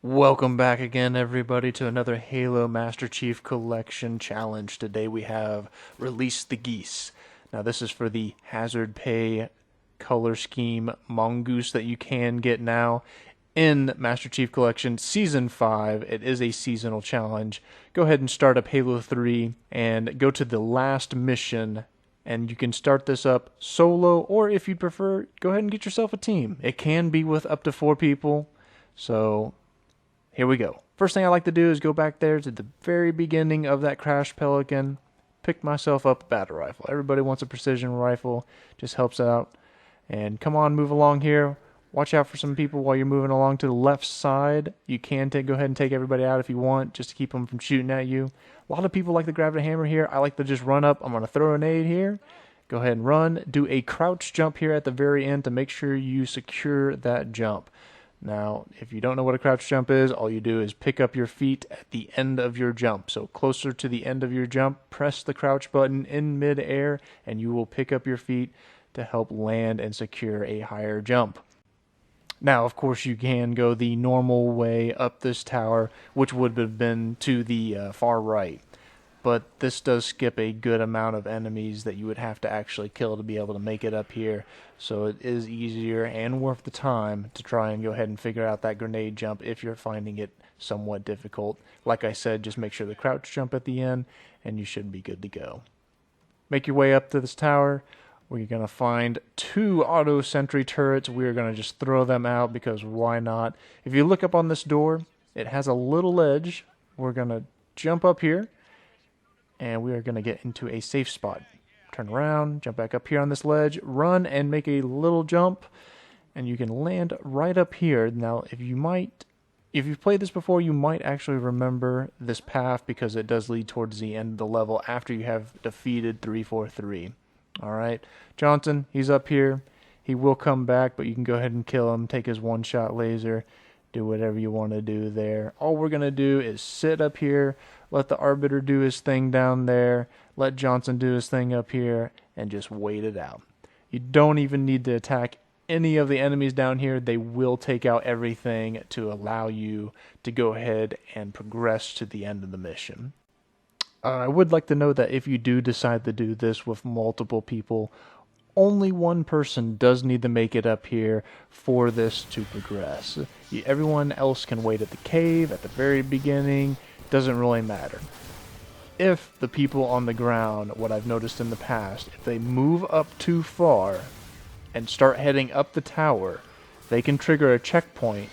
Welcome back again, everybody, to another Halo Master Chief Collection challenge. Today we have Release the Geese. Now, this is for the Hazard Pay color scheme mongoose that you can get now in Master Chief Collection Season 5. It is a seasonal challenge. Go ahead and start up Halo 3 and go to the last mission. And you can start this up solo, or if you prefer, go ahead and get yourself a team. It can be with up to 4 people. So here we go. First thing I like to do is go back there to the very beginning of that Crash Pelican, pick myself up a battle rifle. Everybody wants a precision rifle, just helps out. And come on, move along here. Watch out for some people while you're moving along to the left side. You can go ahead and take everybody out if you want, just to keep them from shooting at you. A lot of people like to grab the hammer here. I like to just run up. I'm going to throw a nade here. Go ahead and run. Do a crouch jump here at the very end to make sure you secure that jump. Now, if you don't know what a crouch jump is, all you do is pick up your feet at the end of your jump. So closer to the end of your jump, press the crouch button in midair, and you will pick up your feet to help land and secure a higher jump. Now, of course, you can go the normal way up this tower, which would have been to the far right. But this does skip a good amount of enemies that you would have to actually kill to be able to make it up here. So it is easier and worth the time to try and go ahead and figure out that grenade jump if you're finding it somewhat difficult. Like I said, just make sure the crouch jump at the end, and you should be good to go. Make your way up to this tower. We're going to find 2 auto sentry turrets. We're going to just throw them out because why not? If you look up on this door, it has a little ledge. We're going to jump up here, and we are going to get into a safe spot. Turn around, jump back up here on this ledge, run and make a little jump, and you can land right up here. Now, if you've played this before, you might actually remember this path because it does lead towards the end of the level after you have defeated 343. Alright, Johnson, he's up here. He will come back, but you can go ahead and kill him, take his one-shot laser, do whatever you want to do there. All we're going to do is sit up here, let the Arbiter do his thing down there, let Johnson do his thing up here, and just wait it out. You don't even need to attack any of the enemies down here. They will take out everything to allow you to go ahead and progress to the end of the mission. I would like to note that if you do decide to do this with multiple people, only one person does need to make it up here for this to progress. Everyone else can wait at the cave at the very beginning. Doesn't really matter. If the people on the ground, what I've noticed in the past, if they move up too far and start heading up the tower, they can trigger a checkpoint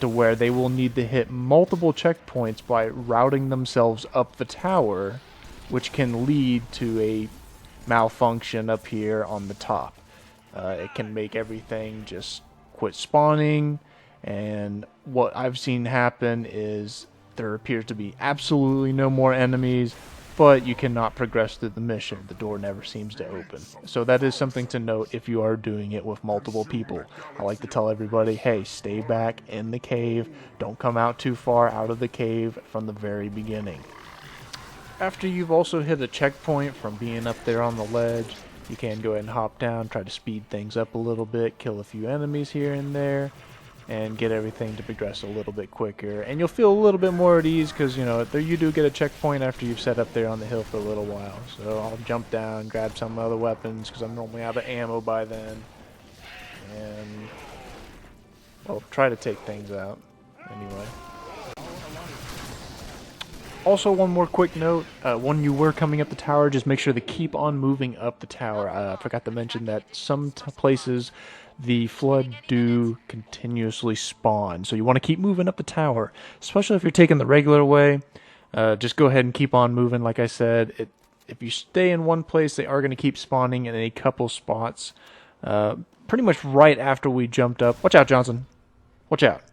to where they will need to hit multiple checkpoints by routing themselves up the tower, which can lead to a malfunction up here on the top. It can make everything just quit spawning, and what I've seen happen is there appears to be absolutely no more enemies, but you cannot progress through the mission. The door never seems to open. So that is something to note if you are doing it with multiple people. I like to tell everybody, hey, stay back in the cave. Don't come out too far out of the cave from the very beginning. After you've also hit a checkpoint from being up there on the ledge, you can go ahead and hop down, try to speed things up a little bit, kill a few enemies here and there, and get everything to progress a little bit quicker. And you'll feel a little bit more at ease because, you know, you do get a checkpoint after you've set up there on the hill for a little while. So I'll jump down, grab some other weapons because I'm normally out of ammo by then. And I'll try to take things out anyway. Also, one more quick note, when you were coming up the tower, just make sure to keep on moving up the tower. I forgot to mention that some places the flood do continuously spawn, so you want to keep moving up the tower, especially if you're taking the regular way. Just go ahead and keep on moving. Like I said, if you stay in one place, they are going to keep spawning in a couple spots. Pretty much right after we jumped up. Watch out, Johnson. Watch out.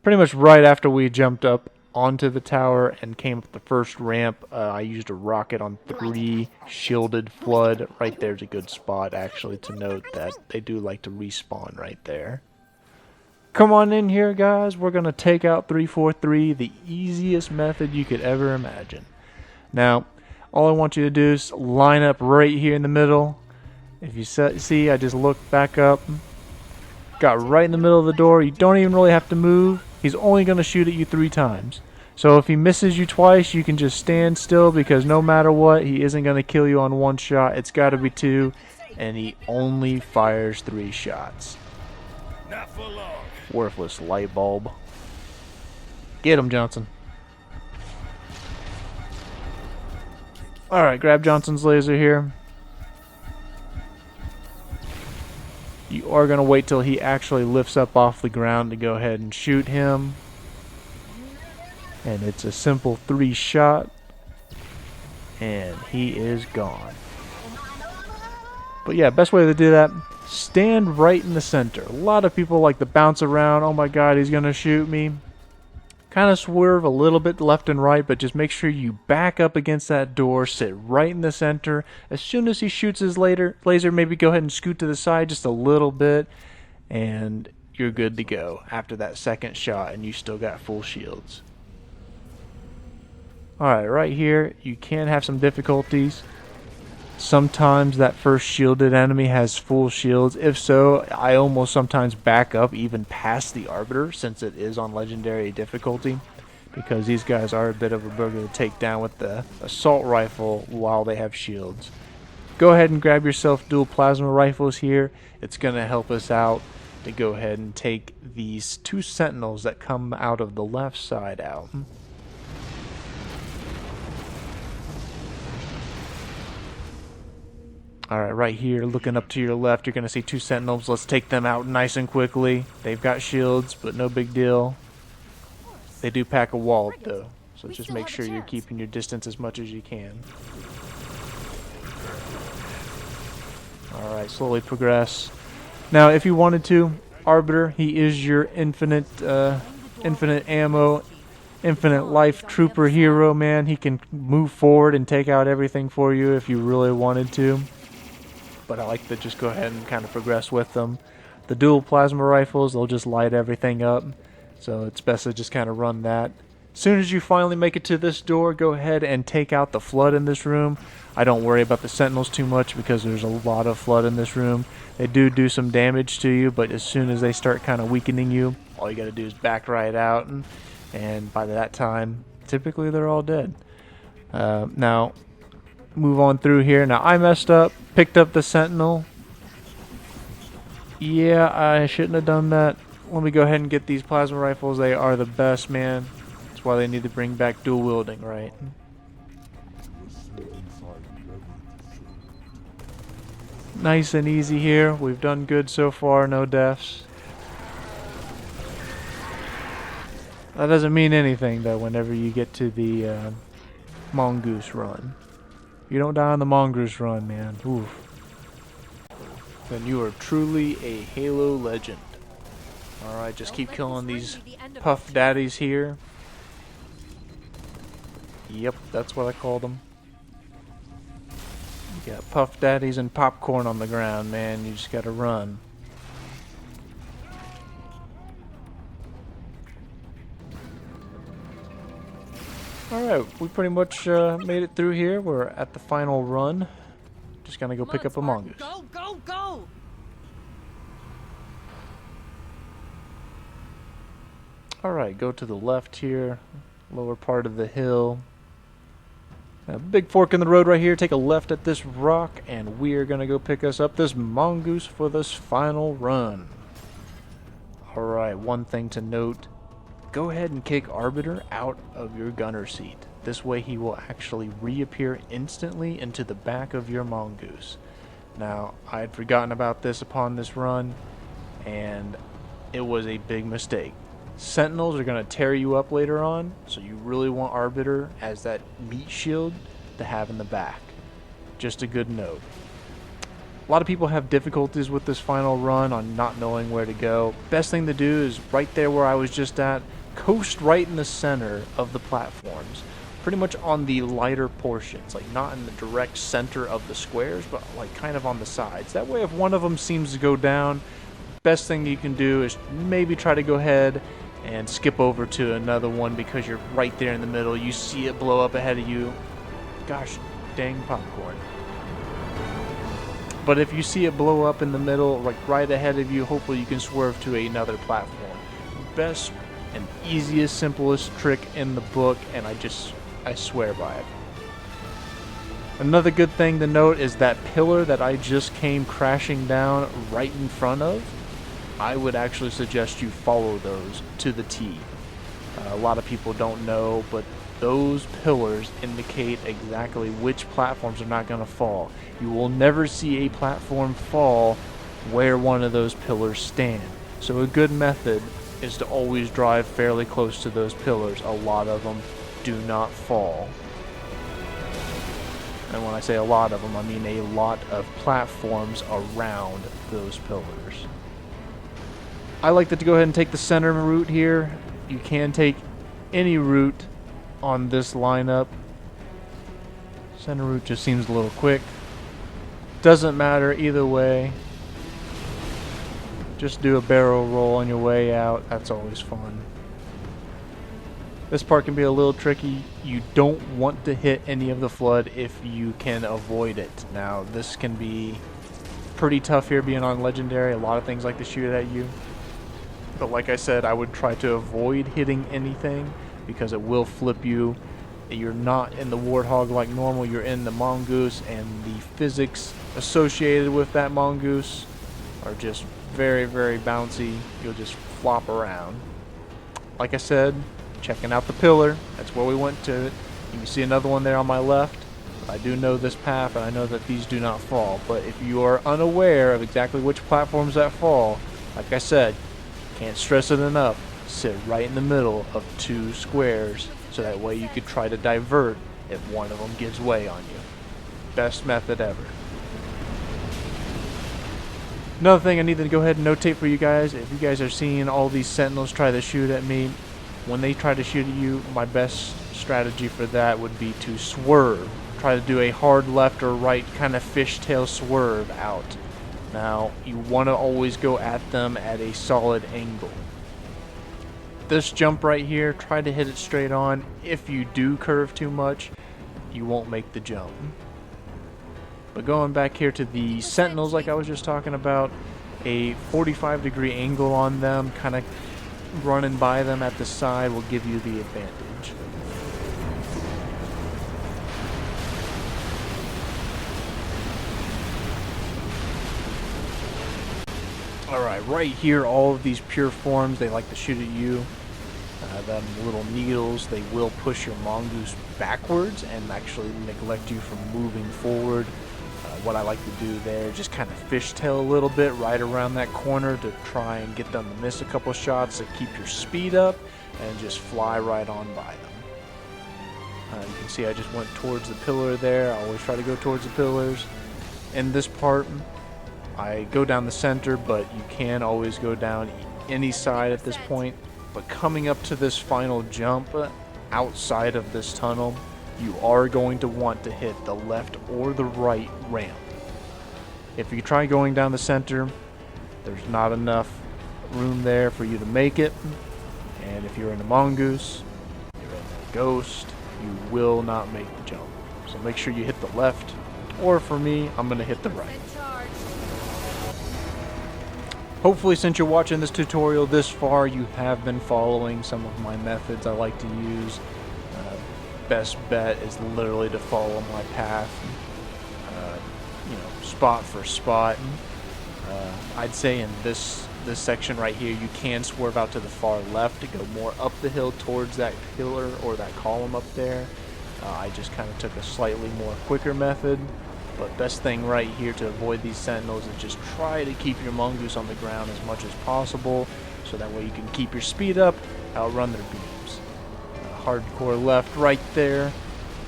Pretty much right after we jumped up onto the tower and came up the first ramp, I used a rocket on 3 shielded flood. Right there's a good spot actually to note that they do like to respawn right there. Come on in here, guys. We're going to take out 343, the easiest method you could ever imagine. Now, all I want you to do is line up right here in the middle. If you see, I just look back up. got right in the middle of the door. You don't even really have to move. He's only going to shoot at you 3 times. So if he misses you twice, you can just stand still, because no matter what, he isn't going to kill you on 1 shot. It's got to be 2, and he only fires 3 shots. Not for long. Worthless light bulb. Get him, Johnson. Alright, grab Johnson's laser here. You are going to wait till he actually lifts up off the ground to go ahead and shoot him. And it's a simple 3 shot. And he is gone. But yeah, best way to do that, stand right in the center. A lot of people like to bounce around. Oh my god, he's going to shoot me. Kind of swerve a little bit left and right, but just make sure you back up against that door, sit right in the center. As soon as he shoots his laser, maybe go ahead and scoot to the side just a little bit, and you're good to go after that second shot, and you still got full shields. Alright, right here, you can have some difficulties. Sometimes that first shielded enemy has full shields. If so, I almost sometimes back up even past the Arbiter, since it is on legendary difficulty, because these guys are a bit of a burger to take down with the assault rifle while they have shields. Go ahead and grab yourself dual plasma rifles here. It's going to help us out to go ahead and take these 2 sentinels that come out of the left side out. Alright, right here, looking up to your left, you're going to see 2 sentinels. Let's take them out nice and quickly. They've got shields, but no big deal. They do pack a wallop, though, so just make sure you're keeping your distance as much as you can. Alright, slowly progress. Now, if you wanted to, Arbiter, he is your infinite ammo, infinite life trooper hero, man. He can move forward and take out everything for you if you really wanted to. But I like to just go ahead and kind of progress with them. The dual plasma rifles, they'll just light everything up. So it's best to just kind of run that. As soon as you finally make it to this door, go ahead and take out the flood in this room. I don't worry about the sentinels too much because there's a lot of flood in this room. They do some damage to you, but as soon as they start kind of weakening you, all you got to do is back right out. And by that time, typically they're all dead. Now, move on through here. Now, I messed up, picked up the sentinel. Yeah, I shouldn't have done that. Let me go ahead and get these plasma rifles. They are the best, man. That's why they need to bring back dual wielding, right? Nice and easy here. We've done good so far, no deaths. That doesn't mean anything, though, whenever you get to the mongoose run. You don't die on the mongoose run, man. Oof. Then you are truly a Halo legend. Alright, just keep killing these puff daddies here. Yep, that's what I call them. You got puff daddies and popcorn on the ground, man. You just gotta run. Alright, we pretty much made it through here. We're at the final run. Just gonna go pick up a mongoose. Go, go, go! Alright, go to the left here, lower part of the hill. A big fork in the road right here. Take a left at this rock, and we are going to go pick us up this mongoose for this final run. Alright, one thing to note. Go ahead and kick Arbiter out of your gunner seat. This way he will actually reappear instantly into the back of your mongoose. Now, I had forgotten about this upon this run, and it was a big mistake. Sentinels are going to tear you up later on, so you really want Arbiter as that meat shield to have in the back. Just a good note. A lot of people have difficulties with this final run on not knowing where to go. Best thing to do is right there where I was just at, coast right in the center of the platforms. Pretty much on the lighter portions, like not in the direct center of the squares, but like kind of on the sides. That way if one of them seems to go down, best thing you can do is maybe try to go ahead and skip over to another one because you're right there in the middle. You see it blow up ahead of you. Gosh dang popcorn. But if you see it blow up in the middle, like right ahead of you, hopefully you can swerve to another platform. Best and easiest, simplest trick in the book, and I swear by it. Another good thing to note is that pillar that I just came crashing down right in front of. I would actually suggest you follow those to the T. A lot of people don't know, but those pillars indicate exactly which platforms are not going to fall. You will never see a platform fall where one of those pillars stand. So a good method is to always drive fairly close to those pillars. A lot of them do not fall. And when I say a lot of them, I mean a lot of platforms around those pillars. I like to go ahead and take the center route here. You can take any route on this lineup. Center route just seems a little quick. Doesn't matter either way. Just do a barrel roll on your way out. That's always fun. This part can be a little tricky. You don't want to hit any of the flood if you can avoid it. Now, this can be pretty tough here being on Legendary. A lot of things like to shoot at you. But like I said, I would try to avoid hitting anything because it will flip you. You're not in the Warthog like normal. You're in the Mongoose, and the physics associated with that Mongoose are just very, very bouncy. You'll just flop around. Like I said, checking out the pillar. That's where we went to it. You can see another one there on my left. I do know this path, and I know that these do not fall. But if you are unaware of exactly which platforms that fall, like I said, can't stress it enough, sit right in the middle of two squares so that way you could try to divert if one of them gives way on you. Best method ever. Another thing I need to go ahead and notate for you guys, if you guys are seeing all these sentinels try to shoot at me, when they try to shoot at you, my best strategy for that would be to swerve. Try to do a hard left or right kind of fishtail swerve out. Now, you want to always go at them at a solid angle. This jump right here, try to hit it straight on. If you do curve too much, you won't make the jump. But going back here to the sentinels like I was just talking about, a 45-degree angle on them, kind of running by them at the side will give you the advantage. Alright, right here, all of these pure forms, they like to shoot at you. Them little needles, they will push your Mongoose backwards and actually neglect you from moving forward. What I like to do there, just kind of fishtail a little bit right around that corner to try and get them to miss a couple shots to keep your speed up and just fly right on by them. You can see I just went towards the pillar there. I always try to go towards the pillars. In this part, I go down the center, but you can always go down any side at this point. But coming up to this final jump outside of this tunnel, you are going to want to hit the left or the right ramp. If you try going down the center, there's not enough room there for you to make it. And if you're in a Mongoose, you're in a Ghost, you will not make the jump. So make sure you hit the left, or for me, I'm going to hit the right. Hopefully, since you're watching this tutorial this far, you have been following some of my methods I like to use. Best bet is literally to follow my path, spot for spot. I'd say in this section right here, you can swerve out to the far left to go more up the hill towards that pillar or that column up there. I just kind of took a slightly more quicker method. But best thing right here to avoid these sentinels is just try to keep your Mongoose on the ground as much as possible, so that way you can keep your speed up, outrun their beams. Hardcore left right there.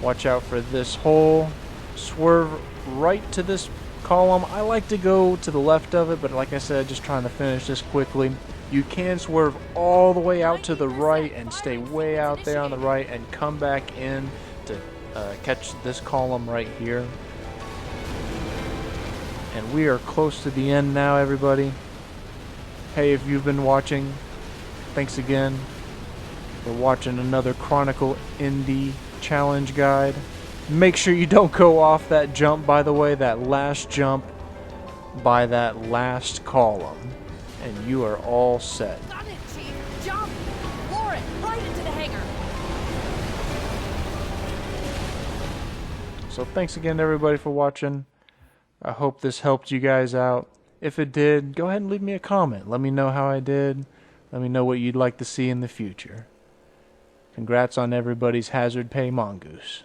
Watch out for this hole. Swerve right to this column. I like to go to the left of it, but like I said, just trying to finish this quickly. You can swerve all the way out to the right and stay way out there on the right and come back in to catch this column right here. And we are close to the end now, everybody. Hey, if you've been watching, thanks again for watching another Chronicle Indy challenge guide. Make sure you don't go off that jump, by the way. That last jump by that last column, and you are all set. Got it, Chief! Jump! Floor it! Right into the hangar! So thanks again to everybody for watching. I hope this helped you guys out. If it did, go ahead and leave me a comment. Let me know how I did. Let me know what you'd like to see in the future. Congrats on everybody's hazard pay mongoose.